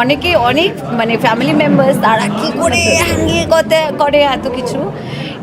অনেকে অনেক মানে ফ্যামিলি মেম্বার্স তারা কি করে হ্যাঙ্গিয়ে করে এত কিছু,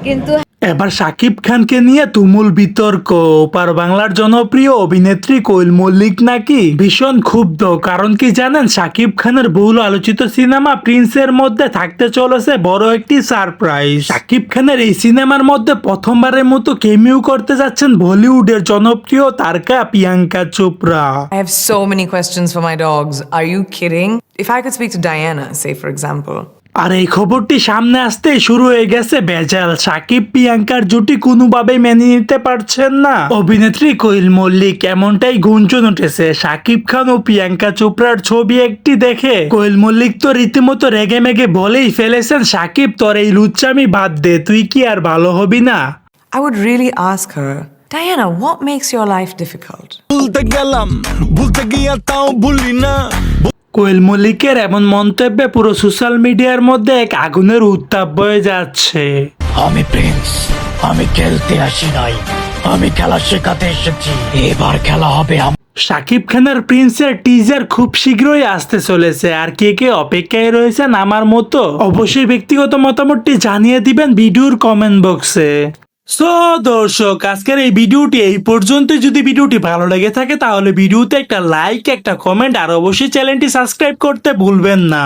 কিন্তু এবার শাকিব খানকে নিয়ে তুমুল বিতর্ক। ওপার বাংলার জনপ্রিয় অভিনেত্রী কোয়েল মল্লিক নাকি ভীষণ ক্ষুব্ধ। কারণ কি জানেন, শাকিব খানের বহুল আলোচিত সিনেমা প্রিন্সের মধ্যে থাকতে চলেছে বড় একটি সারপ্রাইজ। শাকিব খানের এই সিনেমার মধ্যে প্রথমবারের মতো কেমিও করতে যাচ্ছেন বলিউডের জনপ্রিয় তারকা Priyanka Chopra. I have so many questions for my dogs. Are you kidding? If I could speak to Diana, say for example. আর এই খবরটি সামনে আসতেই শুরু হয়ে গেছে ভেজাল। শাকিব প্রিয়াঙ্কার জুটি কোনোভাবেই মেনে নিতে পারছেন না অভিনেত্রী কোয়েল মল্লিক, এমনটাই গুঞ্জন উঠেছে। শাকিব খান ও প্রিয়াঙ্কা চোপড়ার ছবি একটি দেখে কোয়েল মল্লিক তো রীতিমতো রেগে মেগে বলেই ফেলেছেন, শাকিব তোর এই লুচ্চামি বাদ দে, তুই কি আর ভালো হবি না? I would really ask her, Diana, what makes your life difficult? ভুলতে গেলাম, ভুলতে গিয়া তাও ভুলি না। কোয়েল মল্লিকের এমন মন্তব্যে পুরো সোশ্যাল মিডিয়ার মধ্যে এক আগুনের উত্তাপ বয়ে যাচ্ছে। আমি প্রিন্স, আমি খেলতে আসি নাই, আমি খেলা শেখাতে এসেছি। এবার খেলা হবে শাকিব খানের প্রিন্সের টিজার খুব শীঘ্রই আসতে চলেছে। আর কে কে অপেক্ষায় রয়েছেন আমার মতো, অবশ্যই ব্যক্তিগত মতামতটি জানিয়ে দিবেন ভিডিওর কমেন্ট বক্সে। সো দর্শক, আজকের এই ভিডিওটি এই পর্যন্ত। যদি ভিডিওটি ভালো লেগে থাকে তাহলে ভিডিওতে একটা লাইক, একটা কমেন্ট আর অবশ্যই চ্যানেলটি সাবস্ক্রাইব করতে ভুলবেন না।